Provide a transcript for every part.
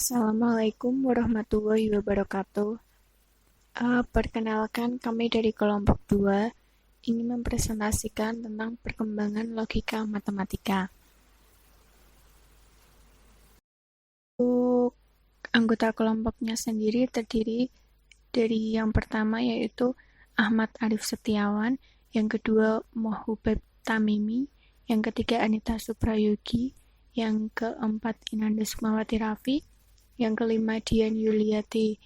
Assalamualaikum warahmatullahi wabarakatuh. Perkenalkan, kami dari kelompok 2 ingin mempresentasikan tentang perkembangan logika matematika. Untuk anggota kelompoknya sendiri terdiri dari yang pertama yaitu Ahmad Arif Setiawan, yang kedua Mohubeb Tamimi, yang ketiga Anita Suprayogi, yang keempat Inanda Sukmawati Rafi, yang kelima Dian Yuliati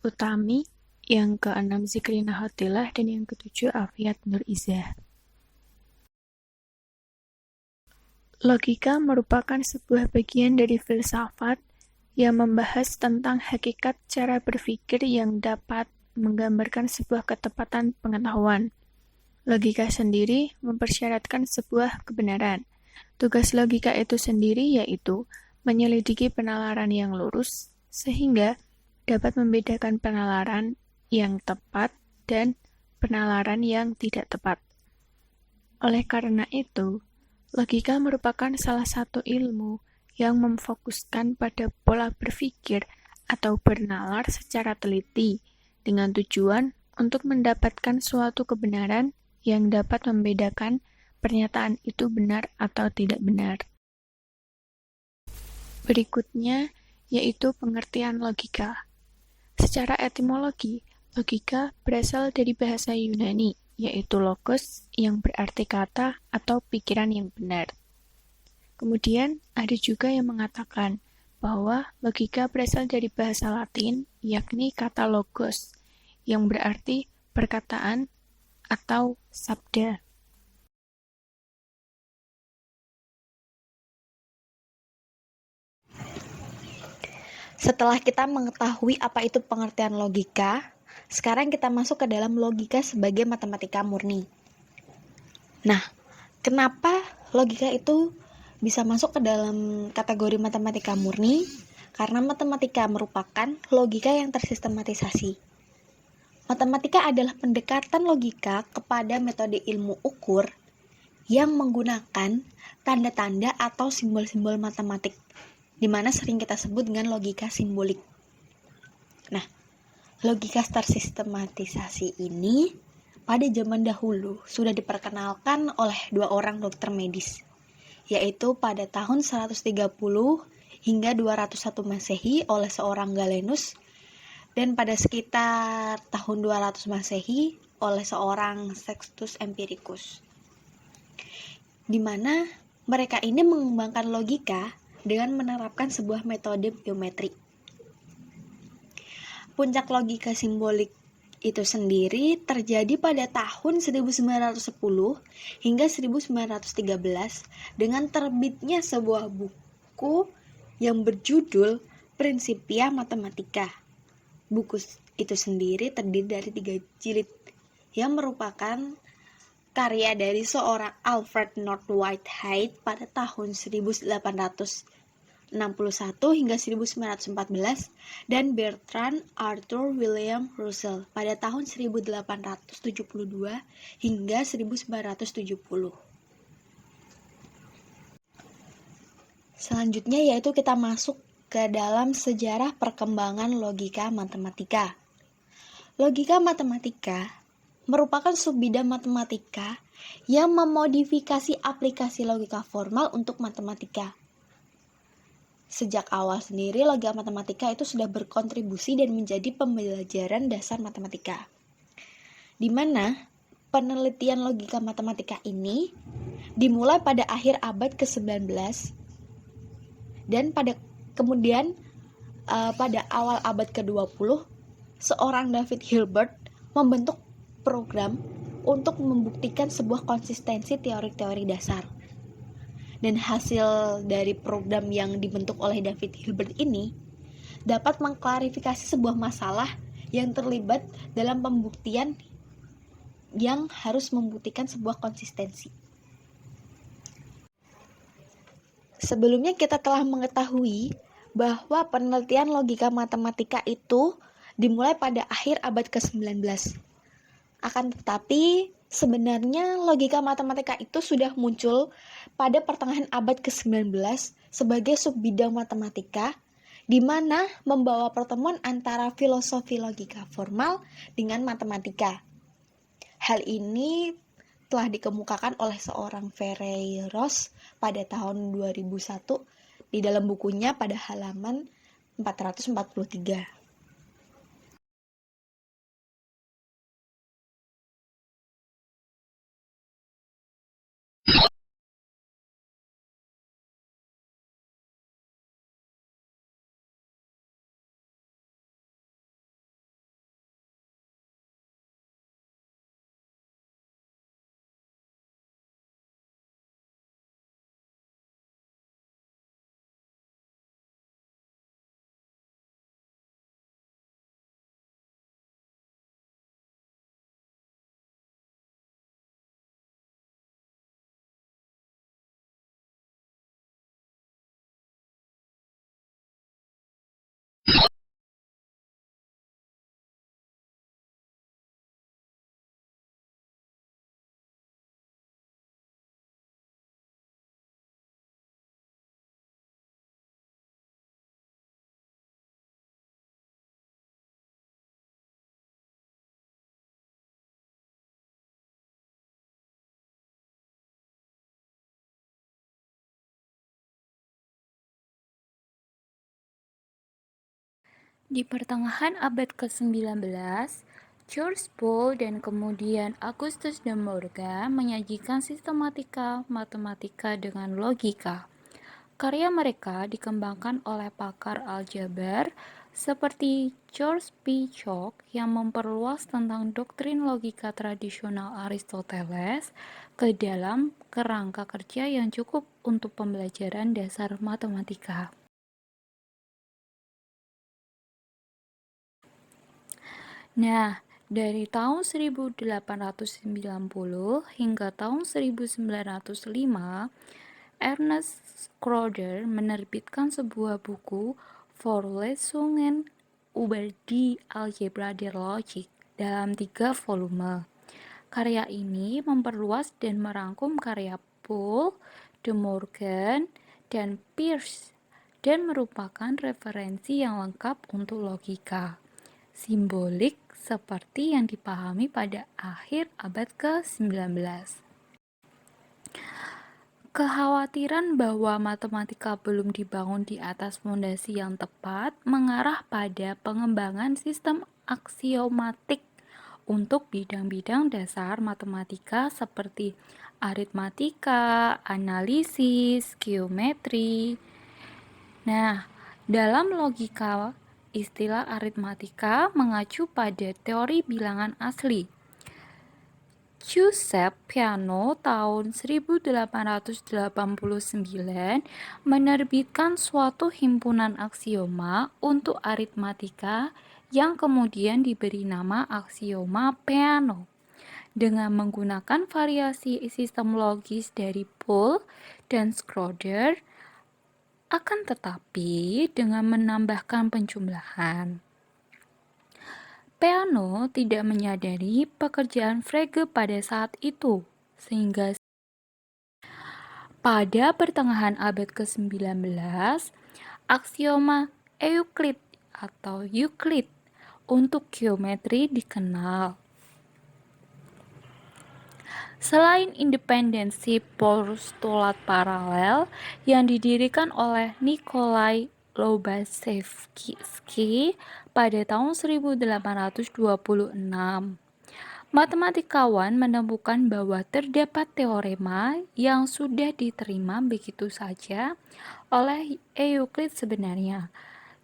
Utami, yang keenam Zikrina Hotilah, dan yang ketujuh Afiat Nur Izzah. Logika merupakan sebuah bagian dari filsafat yang membahas tentang hakikat cara berpikir yang dapat menggambarkan sebuah ketepatan pengetahuan. Logika sendiri mempersyaratkan sebuah kebenaran. Tugas logika itu sendiri yaitu menyelidiki penalaran yang lurus, sehingga dapat membedakan penalaran yang tepat dan penalaran yang tidak tepat. Oleh karena itu, logika merupakan salah satu ilmu yang memfokuskan pada pola berpikir atau bernalar secara teliti dengan tujuan untuk mendapatkan suatu kebenaran yang dapat membedakan pernyataan itu benar atau tidak benar. Berikutnya yaitu pengertian logika. Secara etimologi, logika berasal dari bahasa Yunani, yaitu logos yang berarti kata atau pikiran yang benar. Kemudian ada juga yang mengatakan bahwa logika berasal dari bahasa Latin, yakni kata logos, yang berarti perkataan atau sabda. Setelah kita mengetahui apa itu pengertian logika, sekarang kita masuk ke dalam logika sebagai matematika murni. Nah, kenapa logika itu bisa masuk ke dalam kategori matematika murni? Karena matematika merupakan logika yang tersistematisasi. Matematika adalah pendekatan logika kepada metode ilmu ukur yang menggunakan tanda-tanda atau simbol-simbol matematik, di mana sering kita sebut dengan logika simbolik. Nah, logika tersistematisasi ini pada zaman dahulu sudah diperkenalkan oleh dua orang dokter medis, yaitu pada tahun 130 hingga 201 Masehi oleh seorang Galenus, dan pada sekitar tahun 200 Masehi oleh seorang Sextus Empiricus, di mana mereka ini mengembangkan logika dengan menerapkan sebuah metode geometri. Puncak logika simbolik itu sendiri terjadi pada tahun 1910 hingga 1913 dengan terbitnya sebuah buku yang berjudul Principia Mathematica. Buku itu sendiri terdiri dari 3 jilid yang merupakan karya dari seorang Alfred North Whitehead pada tahun 1861 hingga 1914 dan Bertrand Arthur William Russell pada tahun 1872 hingga 1970. Selanjutnya yaitu kita masuk ke dalam sejarah perkembangan logika matematika. Logika matematika merupakan subbidang matematika yang memodifikasi aplikasi logika formal untuk matematika. Sejak awal sendiri, logika matematika itu sudah berkontribusi dan menjadi pembelajaran dasar matematika, di mana penelitian logika matematika ini dimulai pada akhir abad ke-19 dan pada awal abad ke-20 seorang David Hilbert membentuk program untuk membuktikan sebuah konsistensi teori-teori dasar. Dan hasil dari program yang dibentuk oleh David Hilbert ini dapat mengklarifikasi sebuah masalah yang terlibat dalam pembuktian yang harus membuktikan sebuah konsistensi. Sebelumnya kita telah mengetahui bahwa penelitian logika matematika itu dimulai pada akhir abad ke-19. Akan tetapi, sebenarnya logika matematika itu sudah muncul pada pertengahan abad ke-19 sebagai subbidang matematika di mana membawa pertemuan antara filosofi logika formal dengan matematika. Hal ini telah dikemukakan oleh seorang Ferreiros pada tahun 2001 di dalam bukunya pada halaman 443. Di pertengahan abad ke-19, George Boole dan kemudian Augustus de Morgan menyajikan sistematika matematika dengan logika. Karya mereka dikembangkan oleh pakar aljabar seperti George P. Chalk yang memperluas tentang doktrin logika tradisional Aristoteles ke dalam kerangka kerja yang cukup untuk pembelajaran dasar matematika. Nah, dari tahun 1890 hingga tahun 1905, Ernest Schroeder menerbitkan sebuah buku Vorlesungen über die Algebra der Logik dalam 3 volume. Karya ini memperluas dan merangkum karya Boole, De Morgan, dan Peirce, dan merupakan referensi yang lengkap untuk logika simbolik seperti yang dipahami pada akhir abad ke-19. Kekhawatiran bahwa matematika belum dibangun di atas fondasi yang tepat mengarah pada pengembangan sistem aksiomatik untuk bidang-bidang dasar matematika seperti aritmatika, analisis, geometri. Nah, dalam logika, istilah aritmatika mengacu pada teori bilangan asli. Giuseppe Peano tahun 1889 menerbitkan suatu himpunan aksioma untuk aritmatika yang kemudian diberi nama aksioma Peano. Dengan menggunakan variasi sistem logis dari Boole dan Schroeder, akan tetapi dengan menambahkan penjumlahan. Peano tidak menyadari pekerjaan Frege pada saat itu, sehingga pada pertengahan abad ke-19, aksioma Euclid atau Euclid untuk geometri dikenal. Selain independensi postulat paralel yang didirikan oleh Nikolai Lobachevsky pada tahun 1826, matematikawan menemukan bahwa terdapat teorema yang sudah diterima begitu saja oleh Euclid sebenarnya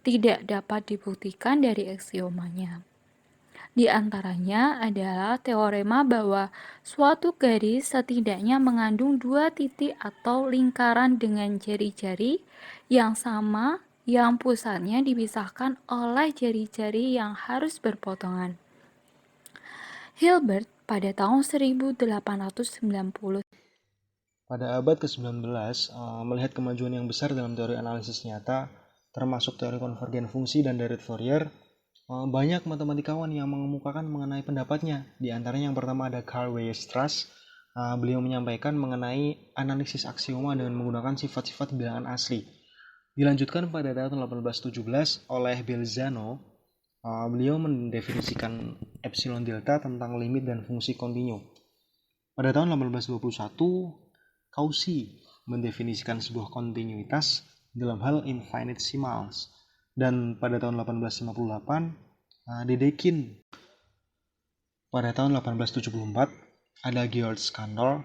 tidak dapat dibuktikan dari aksiomanya. Di antaranya adalah teorema bahwa suatu garis setidaknya mengandung 2 titik atau lingkaran dengan jari-jari yang sama yang pusatnya dipisahkan oleh jari-jari yang harus berpotongan. Hilbert pada tahun 1890. Pada abad ke-19, melihat kemajuan yang besar dalam teori analisis nyata, termasuk teori konvergen fungsi dan dari Fourier, banyak matematikawan yang mengemukakan mengenai pendapatnya. Di antaranya yang pertama ada Carl Weierstrass. Beliau menyampaikan mengenai analisis aksioma dengan menggunakan sifat-sifat bilangan asli. Dilanjutkan pada tahun 1817 oleh Belzano, beliau mendefinisikan epsilon delta tentang limit dan fungsi kontinu. Pada tahun 1821, Cauchy mendefinisikan sebuah kontinuitas dalam hal infinitesimals. Dan pada tahun 1858, Dedekind. Pada tahun 1874, ada Georg Cantor.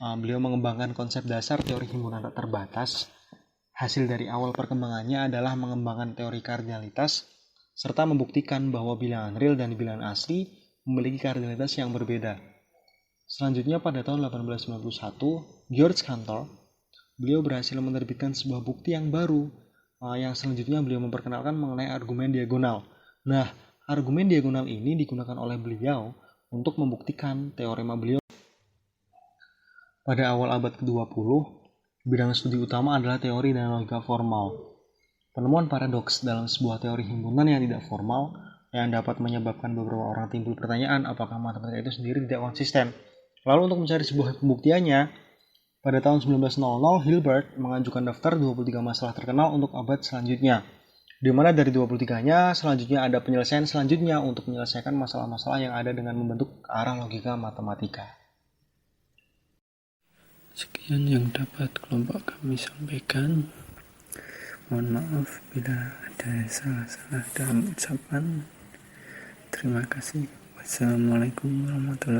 Beliau mengembangkan konsep dasar teori himpunan tak terbatas. Hasil dari awal perkembangannya adalah mengembangkan teori kardinalitas, serta membuktikan bahwa bilangan real dan bilangan asli memiliki kardinalitas yang berbeda. Selanjutnya pada tahun 1891, Georg Cantor, beliau berhasil menerbitkan sebuah bukti yang baru, yang selanjutnya beliau memperkenalkan mengenai argumen diagonal. Nah, argumen diagonal ini digunakan oleh beliau untuk membuktikan teorema beliau. Pada awal abad ke-20, bidang studi utama adalah teori dan logika formal. Penemuan paradoks dalam sebuah teori himpunan yang tidak formal yang dapat menyebabkan beberapa orang timbul pertanyaan apakah matematika itu sendiri tidak konsisten. Lalu untuk mencari sebuah pembuktiannya, pada tahun 1900 Hilbert mengajukan daftar 23 masalah terkenal untuk abad selanjutnya, di mana dari 23-nya selanjutnya ada penyelesaian selanjutnya untuk menyelesaikan masalah-masalah yang ada dengan membentuk ke arah logika matematika. Sekian yang dapat kelompok kami sampaikan. Mohon maaf bila ada salah-salah dalam ucapan. Terima kasih. Wassalamualaikum warahmatullahi wabarakatuh.